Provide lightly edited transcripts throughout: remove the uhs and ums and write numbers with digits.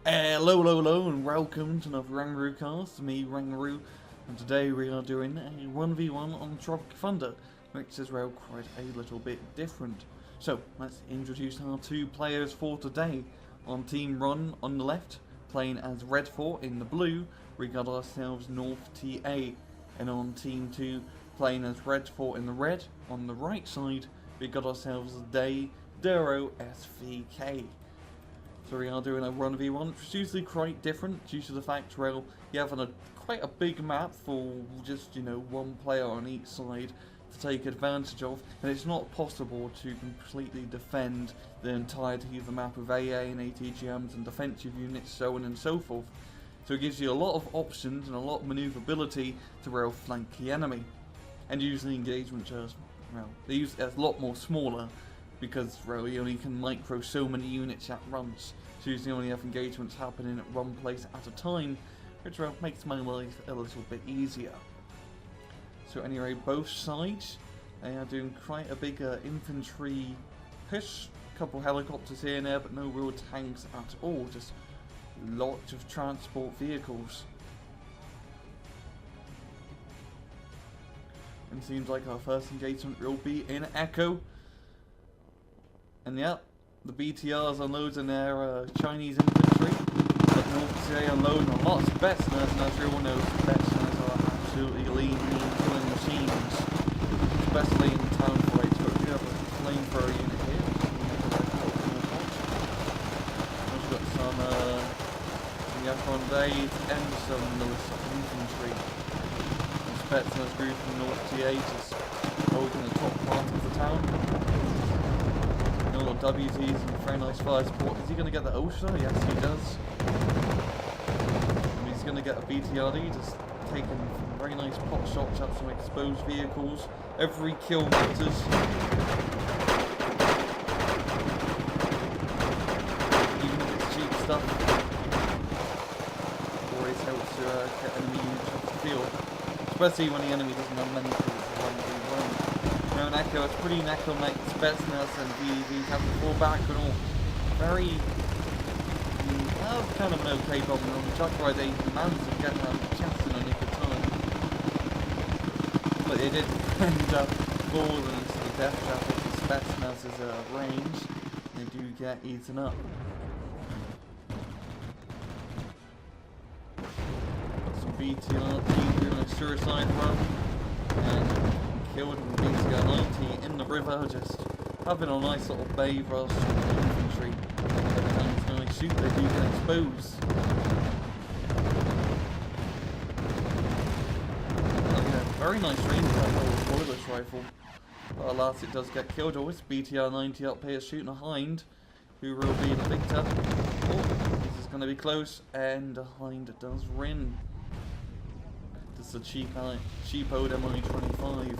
Hello, and welcome to another RANGROO cast. Me, RANGROO, and today we are doing a 1v1 on Tropic Thunder, which is well quite a little bit different. So let's introduce our two players for today. On Team Run on the left, playing as Red 4 in the blue, we got ourselves NorthTA, and on Team 2, playing as Red 4 in the red, on the right side, we got ourselves DuroSVK. So we are doing a 1v1, which is usually quite different due to the fact, well, you have quite a big map for just, one player on each side to take advantage of, and it's not possible to completely defend the entirety of the map with AA and ATGMs and defensive units, so on and so forth. So it gives you a lot of options and a lot of maneuverability to flank the enemy. And usually engagements are, they're a lot more smaller, because you only can micro so many units at once, so usually only have engagements happening at one place at a time, which makes my life a little bit easier. So anyway, both sides, they are doing quite a big infantry push, a couple helicopters here and there, but no real tanks at all, just lots of transport vehicles. And it seems like our first engagement will be in Echo. And yeah, the BTRs unloading their Chinese infantry, but NorthTA unloading a lot of Spetsnaz, and as everyone knows, Spetsnaz are absolutely lean killing machines, especially in town fights. But we have a flamethrower unit here, we've got some Yakondays and some infantry. The Spetsnaz group from NorthTA just holding the top part of the town. WTs and very nice fire support. Is he going to get the OSHA? Yes, he does. And he's going to get a BTRD, just taking very nice pot shots at some exposed vehicles. Every kill matters. Even if it's cheap stuff, always helps to get enemy units off the field. Especially when the enemy doesn't have many kills. Now in Echo, it's pretty neck on neck Spetsnaz and VVs have to fall back and all. Very, kind of an okay problem on the truck ride. They managed to get around the chest in a nick of time. But they did end up falling into the death trap of the Spetsnaz's range. They do get eaten up. Got some BTRD doing a suicide run. And killed with BTR-90 in the river, just having a nice little bay rush on the infantry. Every time they shoot, they do get exposed. Very nice range of that little spoilers rifle. But alas, it does get killed. Always BTR-90 up here shooting a Hind, who will be the victor. Oh, this is going to be close, and the Hind does win. This is a cheap old MI-25.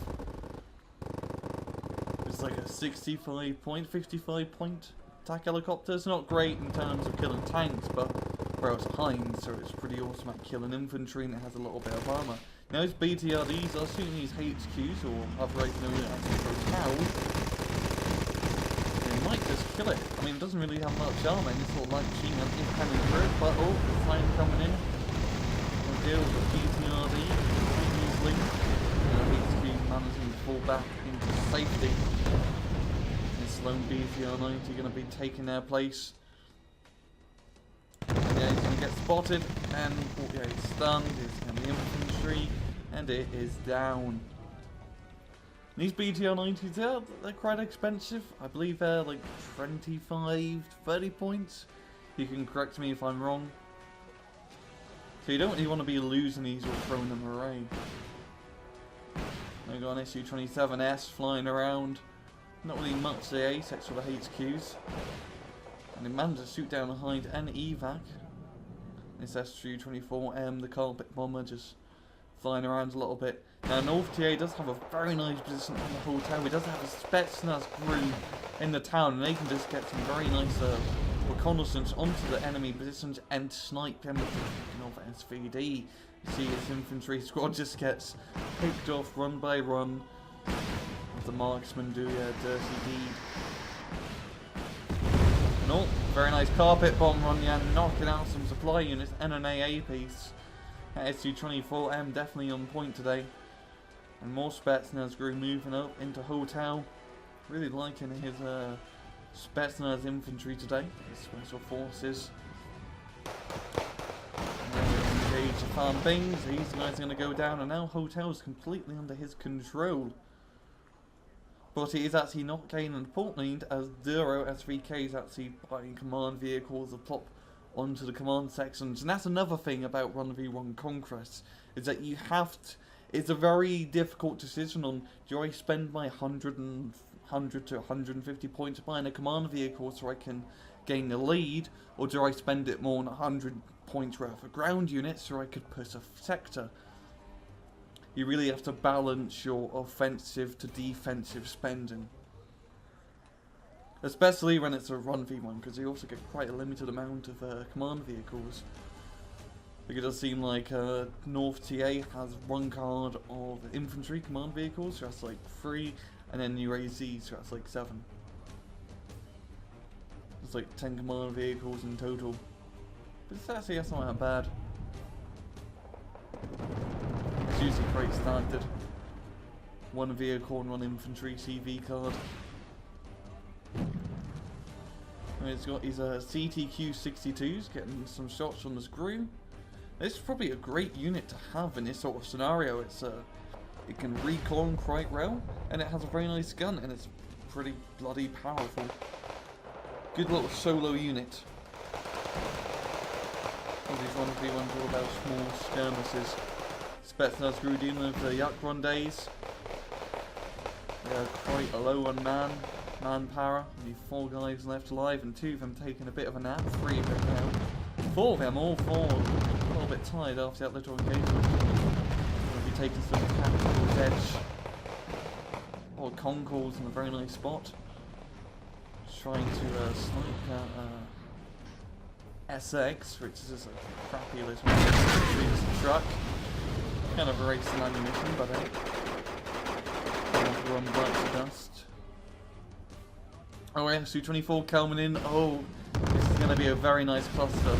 It's like a 65 point, 55 point attack helicopter. It's not great in terms of killing tanks, but it's Hind, so it's pretty awesome at killing infantry, and it has a little bit of armor. Now his BTRDs are shooting these HQs, or operating units for cows. They might just kill it. I mean, it doesn't really have much armor, and it's sort of like machine gun is coming through it, but the flame coming in. We'll deal with the BTRD quite easily. HQ managing to fall back into safety. This lone BTR-90 going to be taking their place. Yeah, he's going to get spotted, and he's stunned. He's in the infantry, and it is down. These BTR-90s, they're quite expensive. I believe they're like 25, 30 points. You can correct me if I'm wrong. So you don't really want to be losing these or throwing them away. We've got an SU-27S flying around. Not really much there, except for the HQs. And they managed to shoot down a Hind and evac. This SU-24M, the carpet bomber, just flying around a little bit. Now NorthTA does have a very nice position on the whole town. It does have a Spetsnaz group in the town, and they can just get some very nice reconnaissance onto the enemy positions and snipe them with the SVD. You see his infantry squad just gets picked off run by run. The marksmen do a dirty deed. No, very nice carpet bomb run, yeah, knocking out some supply units and an AA piece. SU-24M definitely on point today. And more Spetsnaz grew moving up into hotel. Really liking his Spetsnaz infantry today, his special forces. Engage the farm things, these guys are going to go down, and now hotel's completely under his control. But he is actually not gaining the port lead, as DuroSVK is actually buying command vehicles to plop onto the command sections. And that's another thing about 1v1 Conquest, is that you have to, it's a very difficult decision on, do I spend my 100 to 150 points buying a command vehicle so I can gain the lead, or do I spend it more on 100 points worth of ground units so I could push a sector? You really have to balance your offensive to defensive spending. Especially when it's a 1v1, because you also get quite a limited amount of command vehicles. Like, it does seem like NorthTA has one card of infantry command vehicles, so that's like 3, and then UAZ, so that's like 7. It's like 10 command vehicles in total. But it's actually, that's not that bad. It's usually quite standard. 1 vehicle and 1 infantry CV card. And he's got his CTQ-62s, getting some shots from the screw. This is probably a great unit to have in this sort of scenario. It's it can recon quite well, and it has a very nice gun, and it's pretty bloody powerful. Good little solo unit. All these 1v1s all about small skirmishes. Spetsnaz grew dealing with the Yakron days. They're quite a low on manpower. Only 4 guys left alive, and 2 of them taking a bit of a nap. 3 of them now. 4 of them, all 4, a little bit tired after that little engagement. They'll be taking some capital edge. Or Concours in a very nice spot. Trying to snipe SX, which is just a crappy little truck. Kind of a racing ammunition, but hey. Run back to dust. Oh, SU-24 coming in. Oh, this is going to be a very nice cluster.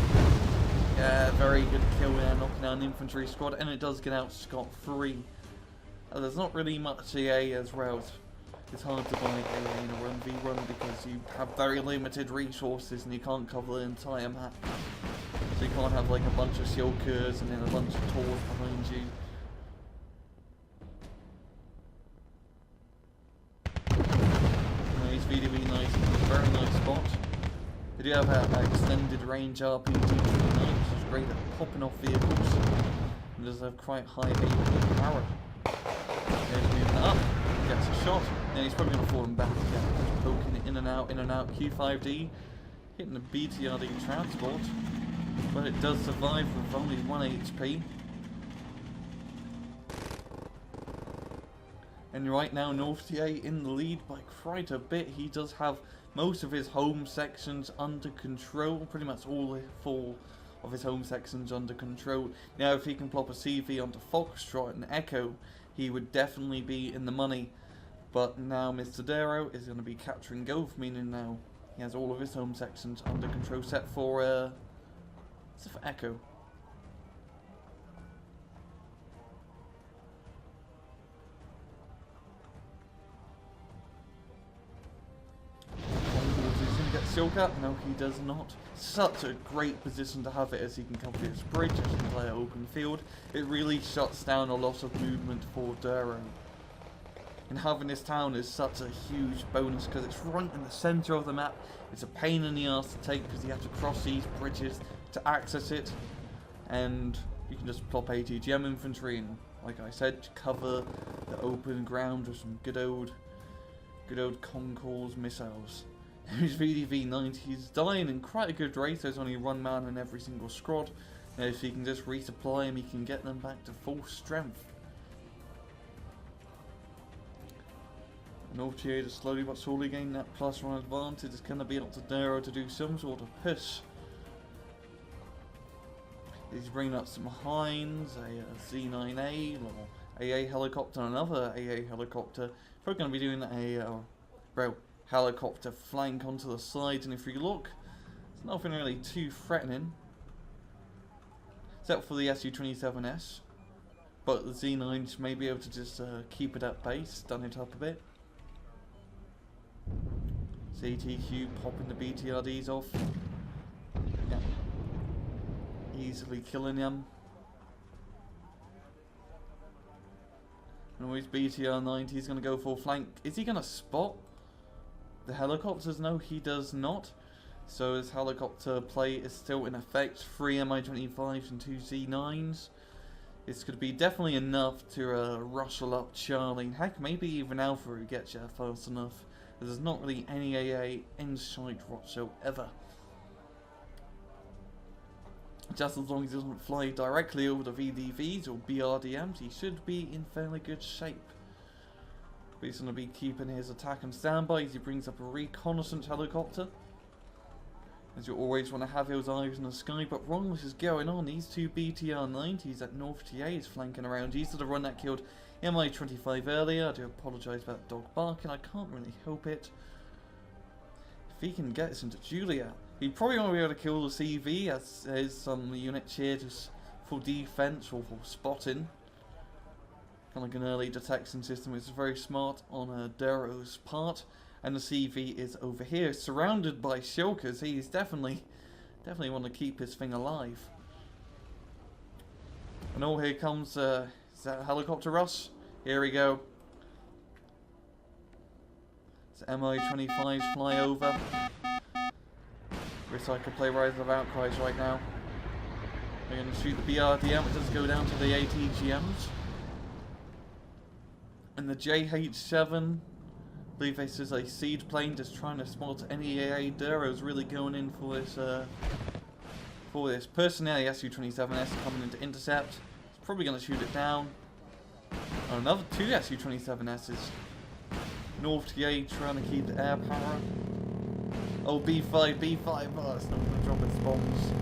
Yeah, very good kill there, knocking down the infantry squad, and it does get out scot-free. There's not really much AA as well. It's hard to buy AA in a 1v1 because you have very limited resources and you can't cover the entire map. So you can't have like a bunch of Shilkers and then a bunch of Tors behind you. Nice VDB, nice, very nice spot. They do have an extended range RPG-29, which is great at popping off vehicles. It does have quite high AP power. There's moving up, gets a shot, and he's probably going to fall him back again. Just poking it in and out, Q5D, hitting the BTRD transport, but it does survive with only 1 HP. And right now, NorthTA in the lead by quite a bit. He does have most of his home sections under control, pretty much all 4 of his home sections under control. Now, if he can plop a CV onto Foxtrot and Echo, he would definitely be in the money. But now Mr. Dero is going to be capturing Gulf, meaning now he has all of his home sections under control, set for Echo. Silka? No, he does not. Such a great position to have it, as he can cover this bridge, as he can play an open field. It really shuts down a lot of movement for Duro. And having this town is such a huge bonus because it's right in the centre of the map. It's a pain in the ass to take because you have to cross these bridges to access it. And you can just plop ATGM infantry and, like I said, cover the open ground with some good old Concours missiles. His VDV-90 is dying in quite a good rate. There's only 1 man in every single squad. Now if he can just resupply him, he can get them back to full strength. NorthTA to slowly but surely gain that +1 advantage. It's going to be up to Dero to do some sort of push. He's bringing up some Heinz, a Z9A, AA helicopter, another AA helicopter. Probably going to be doing a helicopter flank onto the side, and if you look, it's nothing really too threatening, except for the Su-27S. But the Z9s may be able to just keep it at base, stun it up a bit. CTQ popping the BTRDs off. Yeah. Easily killing them. And with BTR-90, he's going to go for flank. Is he going to spot the helicopters? No, he does not. So his helicopter play is still in effect. 3 Mi-25s and 2 Z9s. This could be definitely enough to rustle up Charlie. Heck, maybe even Alpha who gets you fast enough. There's not really any AA in sight whatsoever. Just as long as he doesn't fly directly over the VDVs or BRDMs, he should be in fairly good shape. But he's going to be keeping his attack and standby as he brings up a reconnaissance helicopter. As you always want to have those eyes in the sky, but wrong this is going on. These two BTR-90s that NorthTA is flanking around. He's the run that killed Mi-25 earlier. I do apologise about dog barking, I can't really help it. If he can get us into Julia, he probably won't be able to kill the CV, as there's some units here just for defense or for spotting. Kind of like an early detection system, which is very smart on Duro's part. And the CV is over here, surrounded by shulkers. He's definitely want to keep his thing alive. And oh, here comes is that a helicopter, Russ? Here we go. It's Mi-25s fly over. Recycle play Rise of Outcries right now. We're going to shoot the BRDM, which does go down to the ATGMs. And the JH7, I believe this is a seed plane just trying to spot any AA Duro's really going in for this. Personally, Su-27S coming into intercept. It's probably going to shoot it down. Oh, another 2 Su-27Ss. NorthTA trying to keep the air power. Oh, B5. Oh, it's not going to drop its bombs.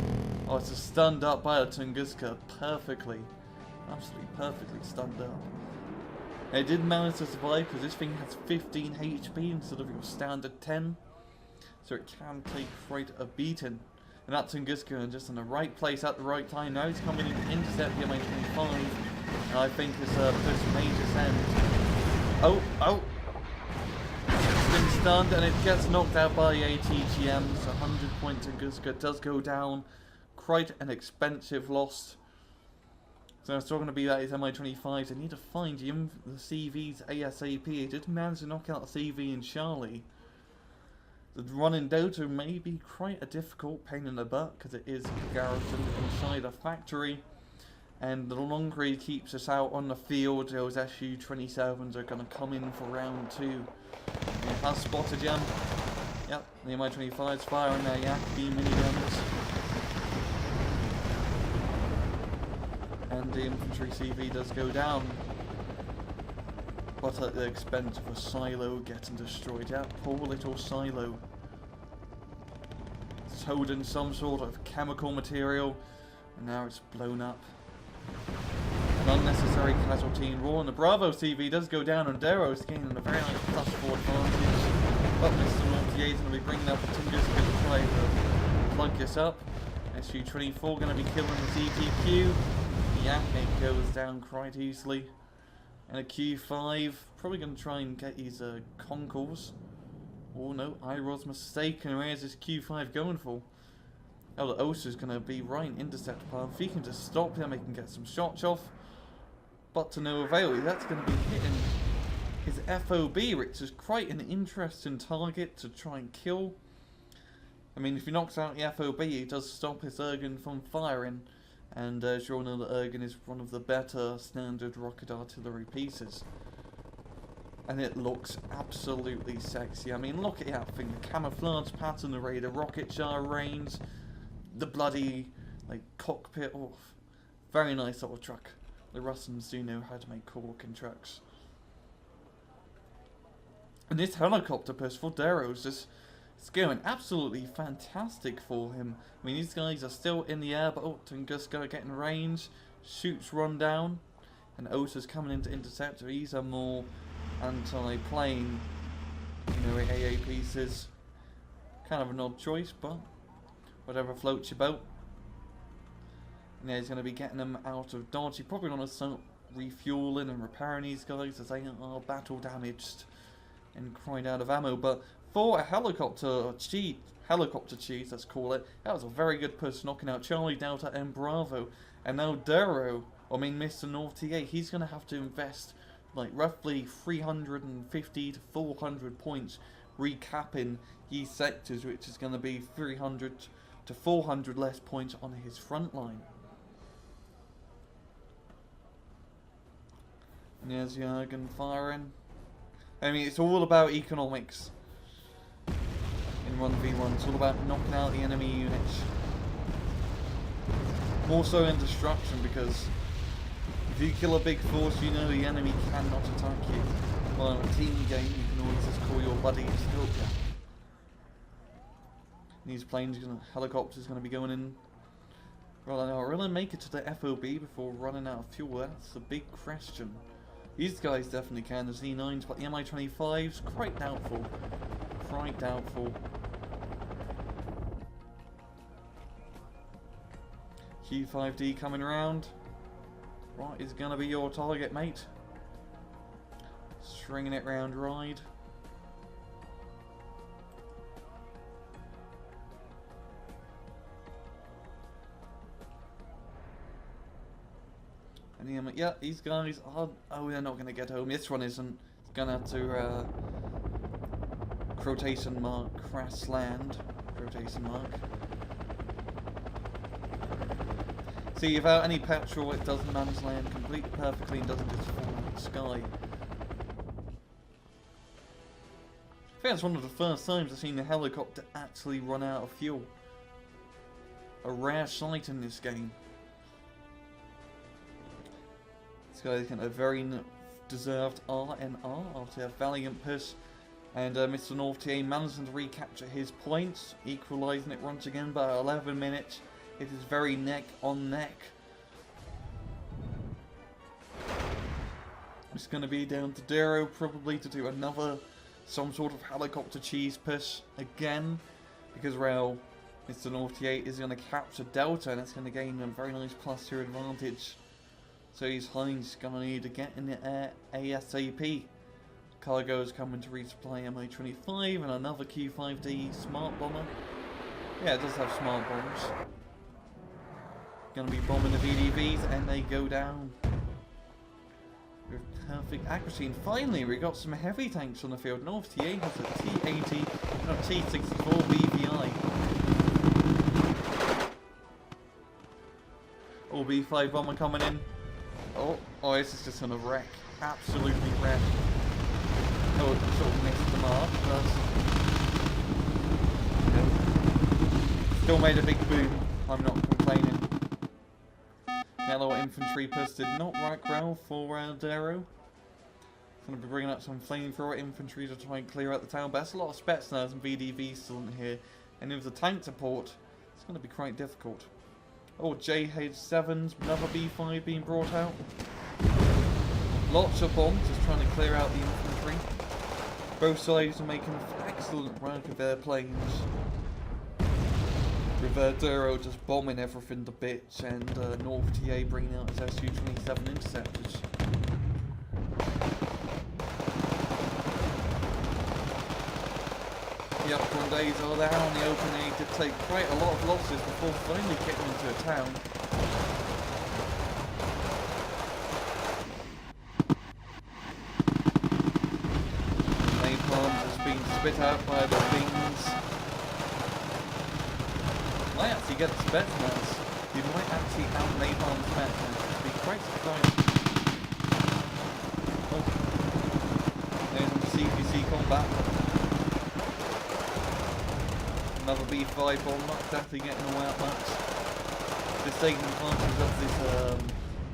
Oh, it's stunned up by a Tunguska perfectly. Absolutely perfectly stunned up. It did manage to survive because this thing has 15 HP instead of your standard 10. So it can take quite a beating. And that Tunguska just in the right place at the right time. Now he's coming in to intercept the Mi-25. And I think this person may just end. Oh! It's been stunned and it gets knocked out by ATGMs. 100 point Tunguska does go down. Quite an expensive loss. So it's still going to be that his Mi-25s. I need to find him, the CVs ASAP. He did manage to knock out the CV and Charlie. The run in Dota may be quite a difficult pain in the butt because it is garrisoned inside a factory. And the longer he keeps us out on the field, those Su-27s are going to come in for round 2. He has spotted him. Yep, the Mi-25s firing their Yakby miniguns. And the infantry CV does go down, but at the expense of a silo getting destroyed. Yeah, poor little silo. It's holding some sort of chemical material, and now it's blown up. An unnecessary casualty in war, and the Bravo CV does go down, and Duro's gaining a very nice +4 advantage. But Mr. NorthTA is going to be bringing up the Tunguska to try to plug this up. Su-24 going to be killing the ZTQ. Yaknik goes down quite easily. And a Q5, probably going to try and get his Concourse. Oh no, Iro's mistaken. Where's this Q5 going for? Oh, the Osa's going to be right in intercept path. If he can just stop him, he can get some shots off. But to no avail. That's going to be hitting his FOB, which is quite an interesting target to try and kill. I mean, if he knocks out the FOB, he does stop his Ergen from firing. And as you all know, the Ergen is one of the better standard rocket artillery pieces. And it looks absolutely sexy. I mean, look at that thing. The camouflage pattern, the radar rocket jar range, the bloody, like, cockpit. Oh, very nice little truck. The Russians do know how to make cool looking trucks. And this helicopter push for Duro's just... it's going absolutely fantastic for him. I mean, these guys are still in the air, but oh, Tunguska getting range, shoots run down, and Osa's coming in to intercept. These are more anti-plane You know, AA pieces. Kind of an odd choice, but whatever floats your boat. And yeah, he's going to be getting them out of dodge. He probably want to start refueling and repairing these guys as they are battle damaged and crying out of ammo. But for a helicopter cheese, let's call it, that was a very good push, knocking out Charlie, Delta and Bravo. And now Mr. NorthTA, he's going to have to invest like roughly 350 to 400 points recapping these sectors, which is going to be 300 to 400 less points on his front line. And there's Jürgen firing. I mean, it's all about economics in 1v1. It's all about knocking out the enemy units. More so in destruction, because if you kill a big force, you know the enemy cannot attack you. Well, in a team game, you can always just call your buddies to help you. These helicopters gonna be going in. Well, are we gonna make it to the FOB before running out of fuel? That's the big question. These guys definitely can. The Z9s, but the Mi-25s, quite doubtful. Quite doubtful. Q5D coming around. What is gonna be your target, mate? Stringing it round right. And yeah, these guys are. Oh, they're not gonna get home. This one isn't. It's gonna have to quotation mark crash land. Quotation mark. See, without any petrol, it doesn't manage land completely perfectly and doesn't just fall out of the sky. I think that's one of the first times I've seen a helicopter actually run out of fuel. A rare sight in this game. This guy's getting a very deserved RNR after a valiant push. And Mr. NorthTA managing to recapture his points, equalising it once again by 11 minutes. It is very neck on neck. It's going to be down to Duro probably to do some sort of helicopter cheese push again, because well, Mr. NorthTA is going to capture Delta and it's going to gain a very nice +2 advantage. So he's going to need to get in the air ASAP. Cargo is coming to resupply Mi-25 and another Q5D smart bomber. Yeah, it does have smart bombs. Gonna be bombing the VDVs and they go down with perfect accuracy. And finally, we got some heavy tanks on the field. NorthTA has a T80, no, T64 BVI. Oh, B5 bomber coming in. Oh, this is just gonna wreck. Absolutely wreck. Oh, it sort of missed the mark, but still made a big boom. I'm not complaining. Yellow infantry push did not work well for Duro. Going to be bringing up some flamethrower infantry to try and clear out the town, but that's a lot of Spetsnaz and VDVs still in here. And with the tank support, it's going to be quite difficult. Oh, JH7s, another B5 being brought out. Lots of bombs, just trying to clear out the infantry. Both sides are making excellent work of their planes. With Duro just bombing everything to bits and NorthTA bringing out his Su-27 interceptors. The upfront days are there on the open. They did take quite a lot of losses before finally getting into a town. Napalm has been spit out by the things. Might actually get Spetsnaz. You might actually have Napalm Spetsnaz. It'd be quite surprising. Oh. There's some CPC combat. Another B5 bomb, not exactly getting all out much. Just taking advantage of this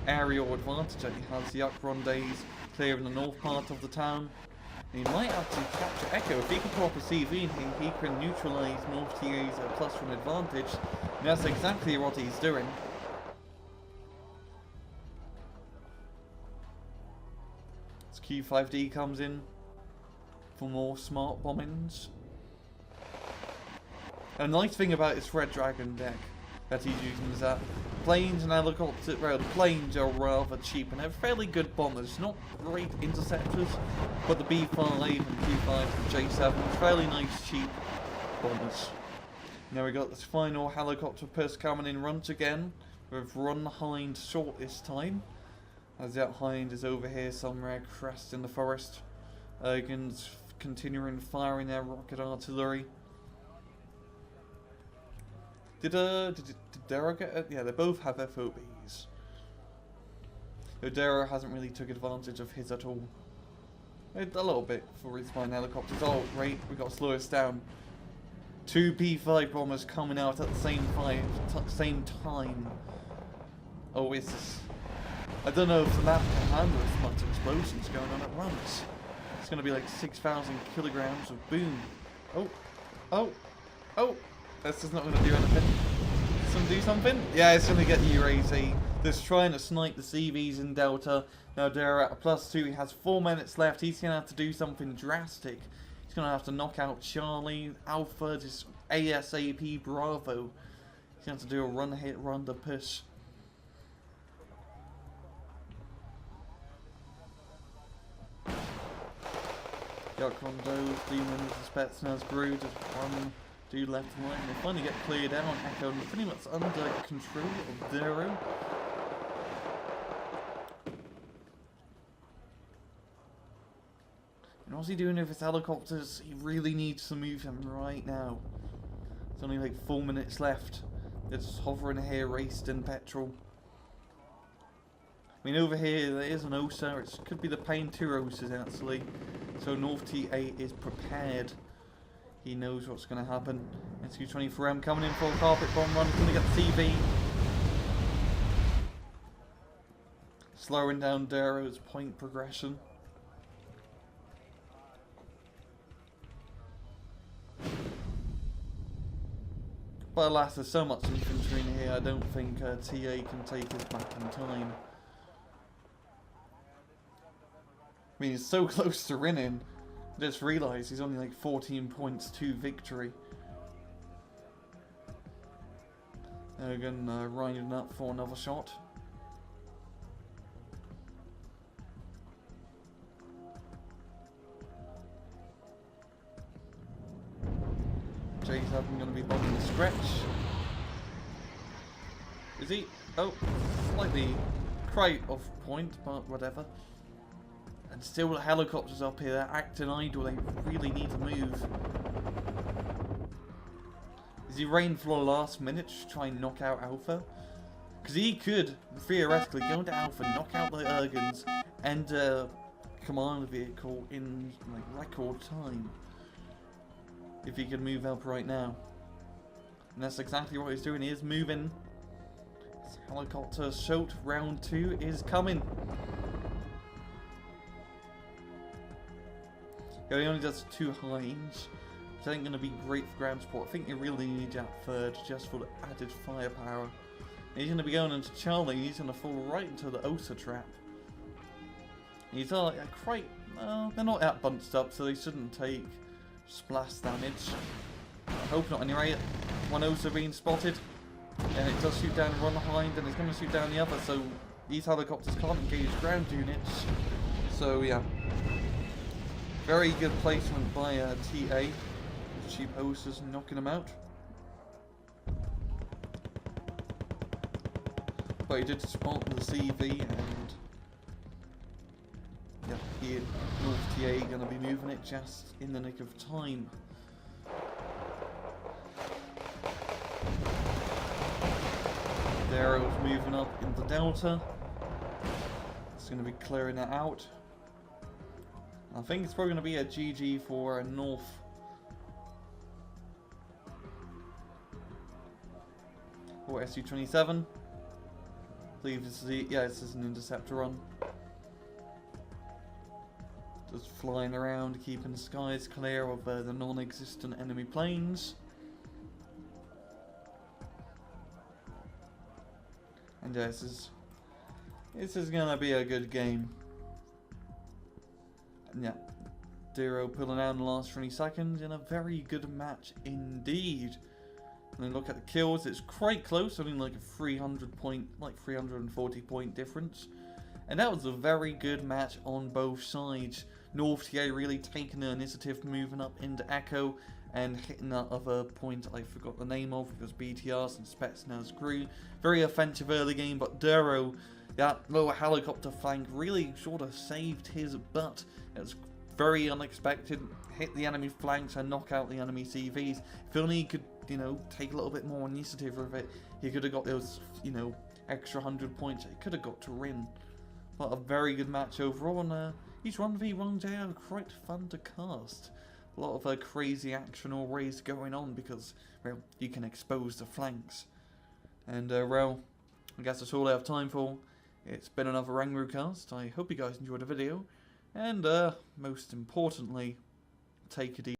aerial advantage that he has. The Ukron days clearing the north part of the town. He might actually capture Echo. If he can pull up a CV in here, he can neutralise NorthTA's +1 advantage. And that's exactly what he's doing. As Q5D comes in. for more smart bombings. A nice thing about his Red Dragon deck that he's using is that planes and helicopters, well, the planes are rather cheap and they're fairly good bombers, not great interceptors, but the B5 and Q5 and J7, fairly nice cheap bombers. Now we got this final helicopter push coming in runs again, with Run Hind short this time, as that Hind is over here somewhere, crashed in the forest. Ergens continuing firing their rocket artillery. Did Dero get it? Yeah, they both have FOBs. Though Dero hasn't really took advantage of his at all. A little bit for his fine helicopters. Oh, right, we got to slow us down. 2 P5 bombers coming out at the same time. Oh, it's this. I don't know if the map can handle as much explosions going on at once. It's going to be like 6,000 kilograms of boom. Oh. This is not going to do anything. It's going to do something? Yeah, it's going to get UAZ. Just trying to snipe the CVs in Delta. Now Dero at a +2. He has 4 minutes left. He's going to have to do something drastic. He's going to have to knock out Charlie, Alpha, just ASAP, Bravo. He's going to have to do a run hit, run the push. Yakrondo, Demons, Spetsnaz, Brew, just one dude left and right, and they finally get cleared out. Echo pretty much under control of Dero. And what's he doing with his helicopters? He really needs to move them right now. There's only like 4 minutes left. They're just hovering here, raced in petrol. I mean, over here there is an OSA. It could be the Pain 2 OSAs actually. So NorthTA is prepared. He knows what's going to happen. SQ-24M coming in for a carpet bomb run. He's going to get the CV. Slowing down Dero's point progression. But alas, there's so much infantry in here, I don't think TA can take us back in time. I mean, he's so close to winning. I just realised he's only like 14 points to victory. Again, Ryan up for another shot. J7 going to be bombing the stretch. Is he? Oh, slightly quite off point, but whatever. And still the helicopters up here, they're acting idle, they really need to move. Is he waiting for the last minute to try and knock out Alpha? Because he could, theoretically, go into Alpha, knock out the Ergens, and command vehicle in like record time. If he could move up right now. And that's exactly what he's doing, he is moving. His helicopter shot round 2 is coming. He only does 2 Hinds, which ain't going to be great for ground support. I think you really need that third just for the added firepower. And he's going to be going into Charlie, he's going to fall right into the OSA trap. He's quite, they're not that bunched up, so they shouldn't take splash damage. I hope not anyway. One OSA being spotted, and it does shoot down one behind, and it's going to shoot down the other, so these helicopters can't engage ground units. So yeah. Very good placement by TA. Cheap OSAs knocking them out. But he did spot the CV and yeah, here NorthTA going to be moving it just in the nick of time. Dero's moving up into Delta. It's going to be clearing it out. I think it's probably going to be a GG for North. Or SU-27. I believe this is the, yeah, this is an interceptor run. Just flying around, keeping the skies clear of the non-existent enemy planes. And yeah, this is going to be a good game. And yeah, Duro pulling out in the last 20 seconds in a very good match indeed. And then look at the kills, it's quite close, only like a 340 point difference. And that was a very good match on both sides. NorthTA really taking the initiative, moving up into Echo and hitting that other point I forgot the name of because BTRs and Spetsnaz grew. Very offensive early game, but Duro, that lower helicopter flank really sort of saved his butt. It was very unexpected, hit the enemy flanks and knock out the enemy CVs. If only he could, you know, take a little bit more initiative with it, he could have got those, you know, extra 100 points. He could have got to win. But a very good match overall, and each 1v1 day are quite fun to cast. A lot of crazy action always going on because, well, you can expose the flanks. And, well, I guess that's all I have time for. It's been another RANGROO cast. I hope you guys enjoyed the video. And, most importantly, take it easy.